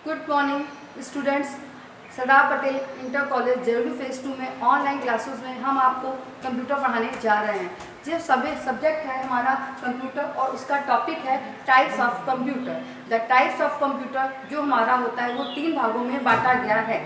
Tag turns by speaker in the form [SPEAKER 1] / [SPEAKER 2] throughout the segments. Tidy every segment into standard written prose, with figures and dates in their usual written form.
[SPEAKER 1] Good morning students. Sardar Patel inter college JLU phase 2 में online classes में हम आपको कंप्यूटर पढ़ाने जा रहे हैं। जो सब्जेक्ट है हमारा कंप्यूटर और उसका टॉपिक है types of computer. The types of computer जो हमारा होता है वो 3 भागों में बांटा गया है।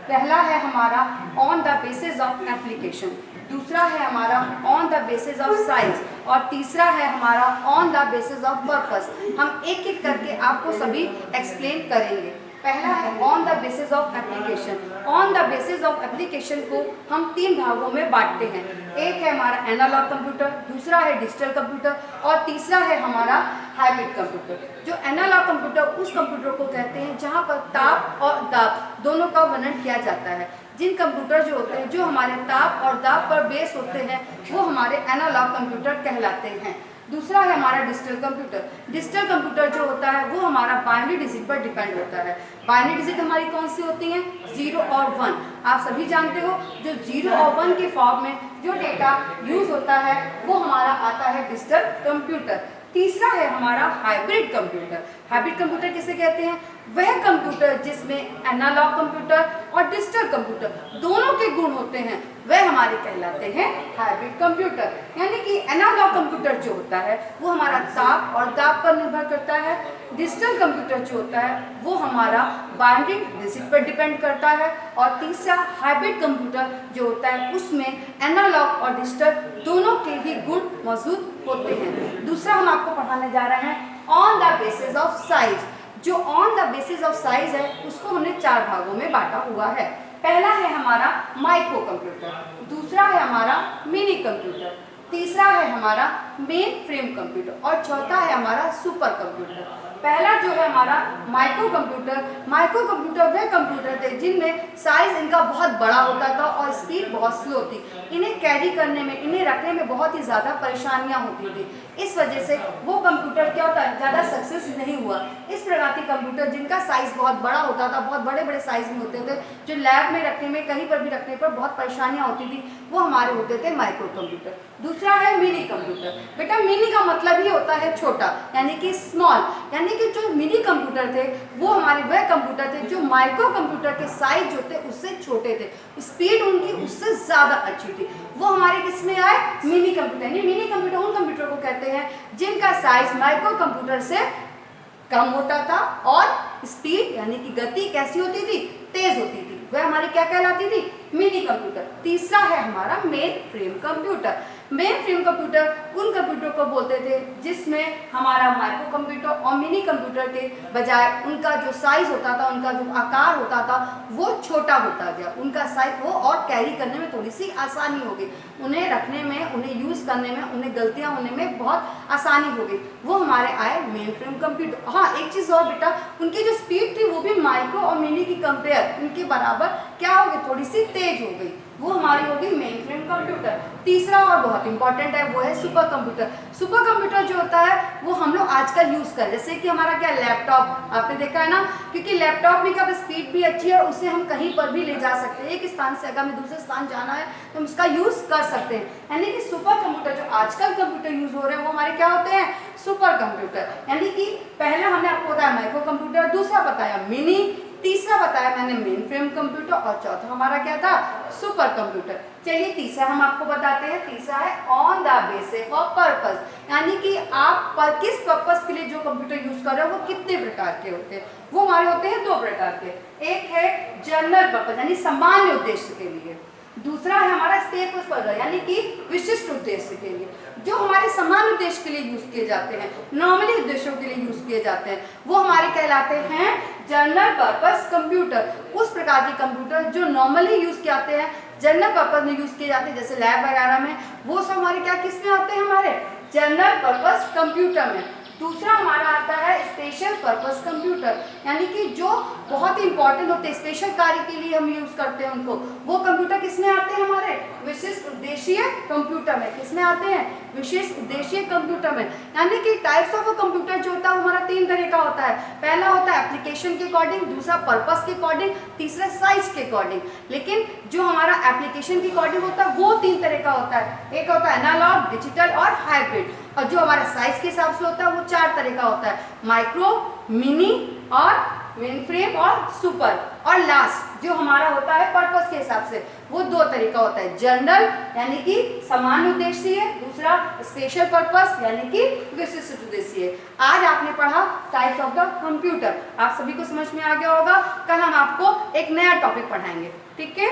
[SPEAKER 1] पहला है हमारा on the basis of application, दूसरा है हमारा on the basis of size और तीसरा है हमारा on the basis of purpose. हम एक एक करके आपको सभी एक्सप्लेन करेंगे। पहला है on the basis of application. On the basis of application को हम 3 भागों में बांटते हैं। एक है हमारा एनालॉग कंप्यूटर, दूसरा है डिजिटल कंप्यूटर और तीसरा है हमारा हाइब्रिड कंप्यूटर। जो एनालॉग कंप्यूटर उस कंप्यूटर को कहते हैं जहां पर ताप और दाब दोनों का वर्णन किया जाता है। जिन कंप्यूटर जो होते हैं जो हमारे ताप और दाब पर बेस होते हैं वो हमारे एनालॉग कंप्यूटर कहलाते हैं। दूसरा है हमारा डिजिटल कंप्यूटर। डिजिटल कंप्यूटर जो होता है वो हमारा बाइनरी डिजिट पर डिपेंड होता है। बाइनरी डिजिट हमारी कौन सी होती हैं? 0 और 1। आप सभी जानते हो जो 0 और 1 के फॉर्म में जो डेटा यूज होता है वो हमारा आता है डिजिटल कंप्यूटर। तीसरा है हमारा हाइब्रिड कंप्यूटर। हाइब्रिड कंप्यूटर किसे कहते हैं? वह कंप्यूटर जिसमें एनालॉग कंप्यूटर और डिजिटल कंप्यूटर दोनों के गुण होते हैं वह हमारे कहलाते हैं हाइब्रिड कंप्यूटर। यानी कि एनालॉग कंप्यूटर जो होता है वो हमारा ताप और दाब पर निर्भर करता है। डिजिटल कंप्यूटर जो होता है वो हमारा बाइनरी डिजिट पर डिपेंड करता है। और तीसरा हाइब्रिड कंप्यूटर जो होता है उसमें एनालॉग और डिजिटल दोनों के ही गुण मौजूद होते हैं। दूसरा हम आपको पढ़ाने जा रहे हैं on the basis of size. जो on the basis of size है उसको हमने 4 भागों में बांटा हुआ है। पहला है हमारा माइक्रो कंप्यूटर, दूसरा है हमारा मिनी कंप्यूटर, तीसरा है हमारा मेन फ्रेम कंप्यूटर और चौथा है हमारा सुपर कंप्यूटर। पहला जो है हमारा माइक्रो कंप्यूटर वह कंप्यूटर थे जिनमें साइज इनका बहुत बड़ा होता था और स्पीड बहुत स्लो थी। इन्हें कैरी करने में, इन्हें रखने में बहुत ही ज़्यादा परेशानियां होती थी। इस वजह से वो कंप्यूटर क्या होता है, ज़्यादा सक्सेस नहीं हुआ। इस प्रकार के कंप्यूटर जिनका साइज बहुत बड़ा होता था, बहुत बड़े बड़े साइज में होते थे, जो लैब में रखने में, कहीं पर भी रखने पर बहुत परेशानियाँ होती थी, वो हमारे होते थे माइक्रो कंप्यूटर। दूसरा है मिनी कंप्यूटर। बेटा मिनी का मतलब ही होता है छोटा, यानी कि स्मॉल। यानी कि जो मिनी कंप्यूटर थे वो हमारे वह कंप्यूटर थे जो माइक्रो कंप्यूटर के साइज जो थे उससे छोटे थे, स्पीड उनकी उससे ज़्यादा अच्छी थी। वो हमारे किस में आए? Mini computer. यानी मिनी कंप्यूटर उन कंप्यूटर को कहते हैं जिनका साइज माइक्रो कंप्यूटर से कम होता था और स्पीड यानी कि गति कैसी होती थी? तेज होती थी। वह हमारी क्या कहलाती थी? Mini computer. तीसरा है हमारा main frame computer. Main frame computer उन कंप्यूटर को बोलते थे जिसमें हमारा माइक्रो कंप्यूटर और मिनी कंप्यूटर के बजाय उनका जो साइज होता था, उनका जो आकार होता था वो छोटा होता गया। उनका साइज वो और कैरी करने में थोड़ी सी आसानी हो गई, उन्हें रखने में, उन्हें यूज़ करने में, उन्हें गलतियां होने में बहुत आसानी हो गई। वो हमारे आए मेन फ्रेम कंप्यूटर। हाँ, एक चीज़ और बेटा, उनकी जो स्पीड थी वो भी माइक्रो और मिनी की कंपेयर उनके बराबर क्या हो गई? थोड़ी सी तेज हो गई। वो हमारी होगी मेन फ्रेम कंप्यूटर। तीसरा और बहुत इंपॉर्टेंट है वो है सुपर कंप्यूटर। सुपर कंप्यूटर जो होता है वो हम लोग आजकल यूज़ कर, जैसे कि हमारा क्या लैपटॉप आपने देखा है ना, क्योंकि लैपटॉप में क्या स्पीड भी अच्छी है और उससे हम कहीं पर भी ले जा सकते हैं। एक स्थान से अगर हमें दूसरे स्थान जाना है तो हम उसका यूज़ कर सकते हैं। यानी कि सुपर कंप्यूटर जो आजकल कंप्यूटर यूज़ हो रहे हैं वो हमारे क्या होते हैं? Super computer. यानी कि पहला हमने आपको बताया माइक्रो कंप्यूटर, दूसरा बताया मिनी, तीसरा बताया मैंने मेन फ्रेम कंप्यूटर और चौथा हमारा क्या था? Super computer. चलिए तीसरा हम आपको बताते हैं। तीसरा है on the basis of purpose. यानी कि आप पर किस पर्पस के लिए जो कंप्यूटर यूज कर रहे हो वो कितने प्रकार के होते हैं? वो हमारे होते हैं 2 प्रकार के। एक है जनरल पर्पस यानी सामान्य उद्देश्य के लिए, दूसरा है हमारा स्पेसिफिक पर्पस यानी कि विशिष्ट उद्देश्य के लिए। जो हमारे सामान्य उद्देश्य के लिए यूज किए जाते हैं, नॉर्मली उद्देश्यों के लिए यूज किए जाते हैं, वो हमारे कहलाते हैं जनरल पर्पस कंप्यूटर। उस प्रकार के कंप्यूटर जो नॉर्मली यूज किए जाते हैं, जनरल पर्पस में यूज किए जाते हैं, जैसे लैब वगैरह में, वो सब हमारे क्या किस में आते हैं? हमारे जनरल पर्पस कंप्यूटर में। दूसरा हमारा आता है स्पेशल पर्पस कंप्यूटर, यानी कि जो बहुत ही इंपॉर्टेंट होते हैं, स्पेशल कार्य के लिए हम यूज करते हैं उनको, वो कंप्यूटर किसमें आते हैं, हमारे विशेष उद्देशीय कंप्यूटर में। किसमें आते हैं, विशेष उद्देशीय कंप्यूटर में। यानी कि टाइप्स ऑफ कंप्यूटर जो होता है हमारा 3 तरह का होता है। पहला होता है एप्लीकेशन के अकॉर्डिंग, दूसरा पर्पस के अकॉर्डिंग, तीसरा साइज के अकॉर्डिंग। लेकिन जो हमारा एप्लीकेशन के अकॉर्डिंग होता है वो 3 तरह का होता है। एक होता है एनालॉग, डिजिटल और हाइब्रिड। और जो हमारा साइज के हिसाब से होता है वो 4 तरह का होता है, माइक्रो, मिनी और मेन फ्रेम और सुपर। और लास्ट जो हमारा होता है पर्पस के हिसाब से वो 2 तरह का होता है, जनरल यानी कि सामान्य उद्देश्य, दूसरा स्पेशल पर्पस यानी कि विशिष्ट उद्देश्य। आज आपने पढ़ा टाइप्स ऑफ द कंप्यूटर, आप सभी को समझ में आ गया होगा। कल हम आपको एक नया टॉपिक पढ़ाएंगे, ठीक है।